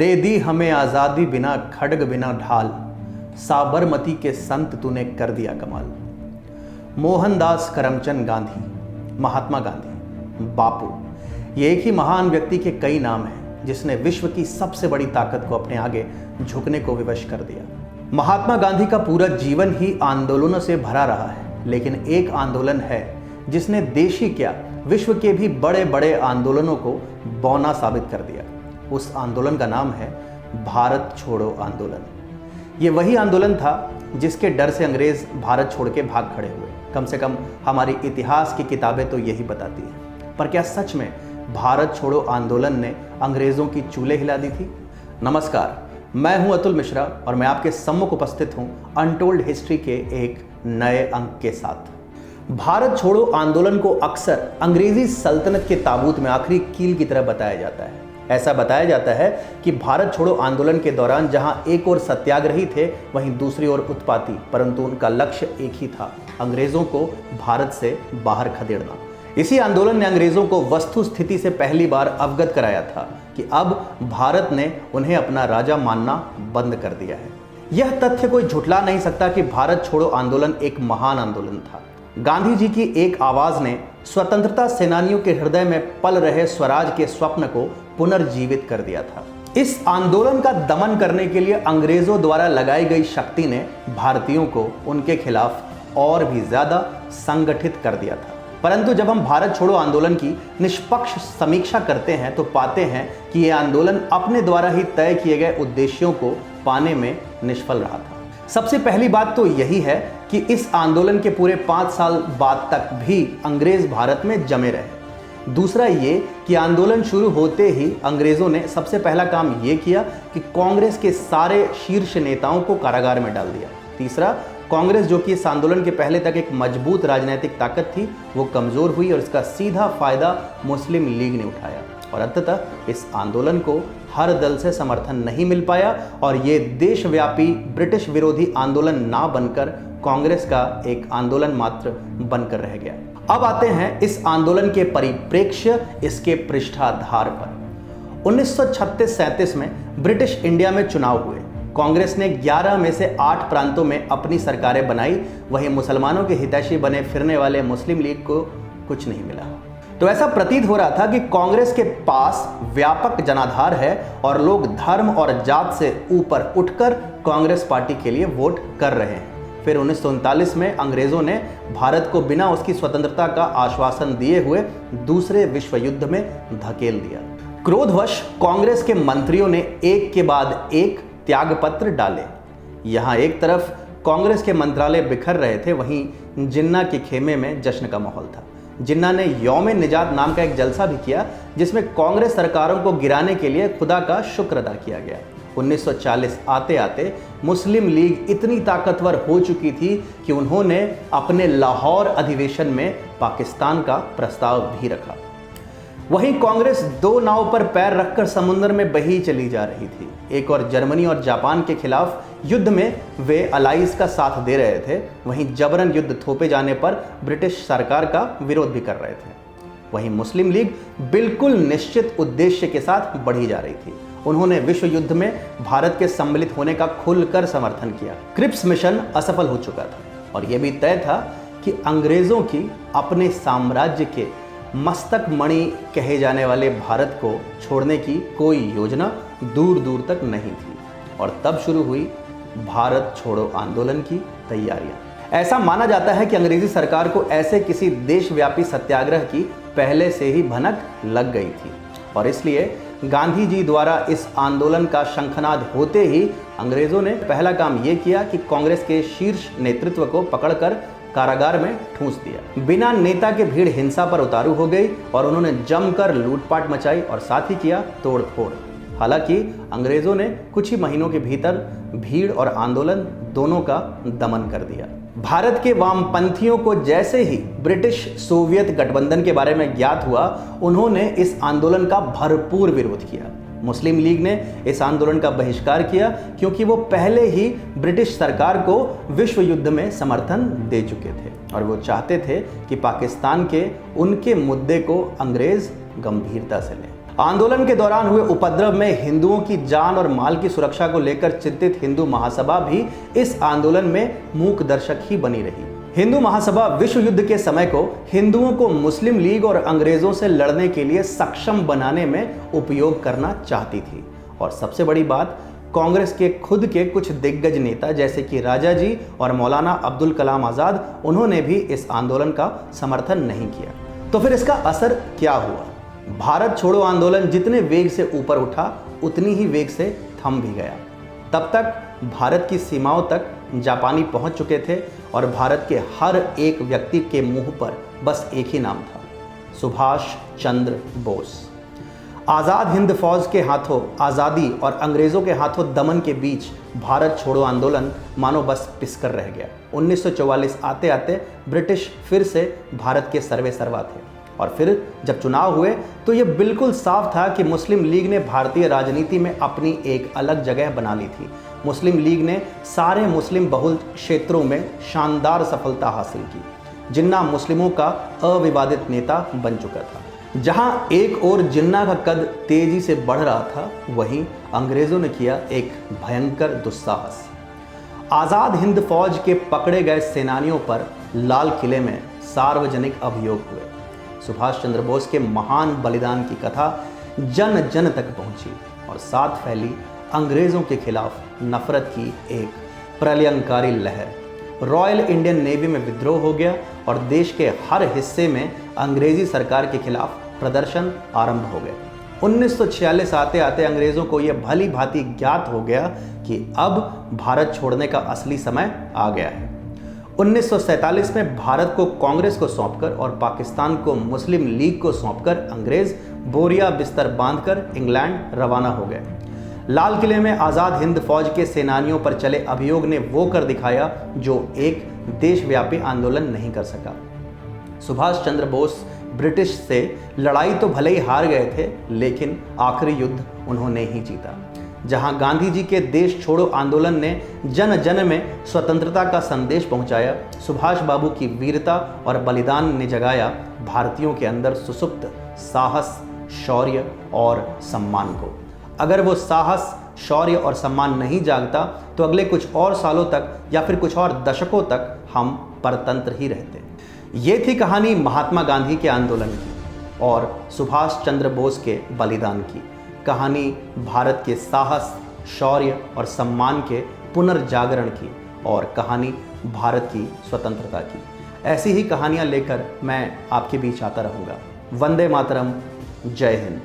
दे दी हमें आज़ादी बिना खड्ग बिना ढाल, साबरमती के संत तूने कर दिया कमाल। मोहनदास करमचंद गांधी, महात्मा गांधी, बापू, ये एक ही महान व्यक्ति के कई नाम हैं जिसने विश्व की सबसे बड़ी ताकत को अपने आगे झुकने को विवश कर दिया। महात्मा गांधी का पूरा जीवन ही आंदोलनों से भरा रहा है, लेकिन एक आंदोलन है जिसने देश ही क्या विश्व के भी बड़े बड़े आंदोलनों को बौना साबित कर दिया। उस आंदोलन का नाम है भारत छोड़ो आंदोलन। ये वही आंदोलन था जिसके डर से अंग्रेज भारत छोड़ के भाग खड़े हुए। कम से कम हमारी इतिहास की किताबें तो यही बताती हैं। पर क्या सच में भारत छोड़ो आंदोलन ने अंग्रेजों की चूल्हे हिला दी थी? नमस्कार, मैं हूं अतुल मिश्रा और मैं आपके सम्मुख उपस्थित हूं अनटोल्ड हिस्ट्री के एक नए अंक के साथ। भारत छोड़ो आंदोलन को अक्सर अंग्रेजी सल्तनत के ताबूत में आखिरी कील की तरह बताया जाता है। ऐसा बताया जाता है कि भारत छोड़ो आंदोलन के दौरान जहां एक ओर सत्याग्रही थे, वहीं दूसरी ओर उत्पाती, परंतु उनका लक्ष्य एक ही था, अंग्रेजों को भारत से बाहर खदेड़ना। इसी आंदोलन ने अंग्रेजों को वस्तु स्थिति से पहली बार अवगत कराया था कि अब भारत ने उन्हें अपना राजा मानना बंद कर दिया है। यह तथ्य कोई झुठला नहीं सकता कि भारत छोड़ो आंदोलन एक महान आंदोलन था। गांधी जी की एक आवाज ने स्वतंत्रता सेनानियों के हृदय में पल रहे स्वराज के स्वप्न को पुनर्जीवित कर दिया था। इस आंदोलन का दमन करने के लिए अंग्रेजों द्वारा लगाई गई शक्ति ने भारतीयों को उनके खिलाफ और भी ज्यादा संगठित कर दिया था। परंतु जब हम भारत छोड़ो आंदोलन की निष्पक्ष समीक्षा करते हैं तो पाते हैं कि यह आंदोलन अपने द्वारा ही तय किए गए उद्देश्यों को पाने में निष्फल रहा था। सबसे पहली बात तो यही है कि इस आंदोलन के पूरे 5 साल बाद तक भी अंग्रेज भारत में जमे रहे। दूसरा ये कि आंदोलन शुरू होते ही अंग्रेजों ने सबसे पहला काम ये किया कि कांग्रेस के सारे शीर्ष नेताओं को कारागार में डाल दिया। तीसरा, कांग्रेस जो कि इस आंदोलन के पहले तक एक मजबूत राजनीतिक ताकत थी, वो कमजोर हुई और इसका सीधा फायदा मुस्लिम लीग ने उठाया। और अंततः इस आंदोलन को हर दल से समर्थन नहीं मिल पाया और ये देशव्यापी ब्रिटिश विरोधी आंदोलन ना बनकर कांग्रेस का एक आंदोलन मात्र बनकर रह गया। अब आते हैं इस आंदोलन के परिप्रेक्ष्य, इसके पृष्ठाधार पर। 1936-37 में ब्रिटिश इंडिया में चुनाव हुए। कांग्रेस ने 11 में से 8 प्रांतों में अपनी सरकारें बनाई, वहीं मुसलमानों के हितैषी बने फिरने वाले मुस्लिम लीग को कुछ नहीं मिला। तो ऐसा प्रतीत हो रहा था कि कांग्रेस के पास व्यापक जनाधार है और लोग धर्म और जात से ऊपर उठकर कांग्रेस पार्टी के लिए वोट कर रहे हैं। फिर 1939 में अंग्रेजों ने भारत को बिना उसकी स्वतंत्रता का आश्वासन दिए हुए दूसरे विश्व युद्ध में धकेल दिया। क्रोधवश कांग्रेस के मंत्रियों ने एक के बाद एक त्यागपत्र डाले। यहाँ एक तरफ कांग्रेस के मंत्रालय बिखर रहे थे, वहीं जिन्ना के खेमे में जश्न का माहौल था। जिन्ना ने यौम-ए निजात नाम का एक जलसा भी किया, जिसमें कांग्रेस सरकारों को गिराने के लिए खुदा का शुक्र अदा किया गया। 1940 आते आते मुस्लिम लीग इतनी ताकतवर हो चुकी थी कि उन्होंने अपने लाहौर अधिवेशन में पाकिस्तान का प्रस्ताव भी रखा। वहीं कांग्रेस 2 नाव पर पैर रखकर समुद्र में बही चली जा रही थी। एक और जर्मनी और जापान के खिलाफ युद्ध में वे अलाइज का साथ दे रहे थे, वहीं जबरन युद्ध थोपे जाने पर ब्रिटिश सरकार का विरोध भी कर रहे थे। वहीं मुस्लिम लीग बिल्कुल निश्चित उद्देश्य के साथ बढ़ी जा रही थी। उन्होंने विश्व युद्ध में भारत के सम्मिलित होने का खुलकर समर्थन किया। क्रिप्स मिशन असफल हो चुका था और यह भी तय था कि अंग्रेजों की अपने साम्राज्य के मस्तक मणि कहे जाने वाले भारत को छोड़ने की कोई योजना दूर दूर तक नहीं थी। और तब शुरू हुई भारत छोड़ो आंदोलन की तैयारियां। ऐसा माना जाता है कि अंग्रेजी सरकार को ऐसे किसी देशव्यापी सत्याग्रह की पहले से ही भनक लग गई थी और इसलिए गांधी जी द्वारा इस आंदोलन का शंखनाद होते ही अंग्रेजों ने पहला काम यह किया कि कांग्रेस के शीर्ष नेतृत्व को पकड़कर कारागार में ठूंस दिया। बिना नेता के भीड़ हिंसा पर उतारू हो गई और उन्होंने जमकर लूटपाट मचाई और साथ ही किया तोड़फोड़। हालांकि अंग्रेजों ने कुछ ही महीनों के भीतर भीड़ और आंदोलन दोनों का दमन कर दिया। भारत के वामपंथियों को जैसे ही ब्रिटिश सोवियत गठबंधन के बारे में ज्ञात हुआ, उन्होंने इस आंदोलन का भरपूर विरोध किया। मुस्लिम लीग ने इस आंदोलन का बहिष्कार किया क्योंकि वो पहले ही ब्रिटिश सरकार को विश्व युद्ध में समर्थन दे चुके थे और वो चाहते थे कि पाकिस्तान के उनके मुद्दे को अंग्रेज गंभीरता से लें। आंदोलन के दौरान हुए उपद्रव में हिंदुओं की जान और माल की सुरक्षा को लेकर चिंतित हिंदू महासभा भी इस आंदोलन में मूक दर्शक ही बनी रही। हिंदू महासभा विश्व युद्ध के समय को हिंदुओं को मुस्लिम लीग और अंग्रेजों से लड़ने के लिए सक्षम बनाने में उपयोग करना चाहती थी। और सबसे बड़ी बात, कांग्रेस के खुद के कुछ दिग्गज नेता जैसे कि राजा जी और मौलाना अब्दुल कलाम आज़ाद, उन्होंने भी इस आंदोलन का समर्थन नहीं किया। तो फिर इसका असर क्या हुआ? भारत छोड़ो आंदोलन जितने वेग से ऊपर उठा उतनी ही वेग से थम भी गया। तब तक भारत की सीमाओं तक जापानी पहुंच चुके थे और भारत के हर एक व्यक्ति के मुंह पर बस एक ही नाम था, सुभाष चंद्र बोस। आज़ाद हिंद फौज के हाथों आज़ादी और अंग्रेज़ों के हाथों दमन के बीच भारत छोड़ो आंदोलन मानो बस पिसकर रह गया। 1944 आते आते ब्रिटिश फिर से भारत के सर्वे सर्वा थे और फिर जब चुनाव हुए तो ये बिल्कुल साफ था कि मुस्लिम लीग ने भारतीय राजनीति में अपनी एक अलग जगह बना ली थी। मुस्लिम लीग ने सारे मुस्लिम बहुल क्षेत्रों में शानदार सफलता हासिल की। जिन्ना मुस्लिमों का अविवादित नेता बन चुका था। जहां एक ओर जिन्ना का कद तेजी से बढ़ रहा था, वहीं अंग्रेजों ने किया एक भयंकर दुस्साहस। आज़ाद हिंद फौज के पकड़े गए सेनानियों पर लाल किले में सार्वजनिक अभियोग हुए। सुभाष चंद्र बोस के महान बलिदान की कथा जन जन तक पहुंची और साथ फैली अंग्रेजों के खिलाफ नफरत की एक प्रलयंकारी लहर। रॉयल इंडियन नेवी में विद्रोह हो गया और देश के हर हिस्से में अंग्रेजी सरकार के खिलाफ प्रदर्शन आरंभ हो गए। 1946 आते आते अंग्रेजों को यह भली भांति ज्ञात हो गया कि अब भारत छोड़ने का असली समय आ गया है। 1947 में भारत को कांग्रेस को सौंपकर और पाकिस्तान को मुस्लिम लीग को सौंपकर अंग्रेज बोरिया बिस्तर बांधकर इंग्लैंड रवाना हो गए। लाल किले में आज़ाद हिंद फौज के सेनानियों पर चले अभियोग ने वो कर दिखाया जो एक देशव्यापी आंदोलन नहीं कर सका। सुभाष चंद्र बोस ब्रिटिश से लड़ाई तो भले ही हार गए थे, लेकिन आखिरी युद्ध उन्होंने ही जीता। जहां गांधी जी के देश छोड़ो आंदोलन ने जन जन में स्वतंत्रता का संदेश पहुंचाया, सुभाष बाबू की वीरता और बलिदान ने जगाया भारतीयों के अंदर सुसुप्त साहस, शौर्य और सम्मान को। अगर वो साहस, शौर्य और सम्मान नहीं जागता तो अगले कुछ और सालों तक या फिर कुछ और दशकों तक हम परतंत्र ही रहते। ये थी कहानी महात्मा गांधी के आंदोलन की और सुभाष चंद्र बोस के बलिदान की। कहानी भारत के साहस, शौर्य और सम्मान के पुनर्जागरण की और कहानी भारत की स्वतंत्रता की। ऐसी ही कहानियां लेकर मैं आपके बीच आता रहूँगा। वंदे मातरम, जय हिंद।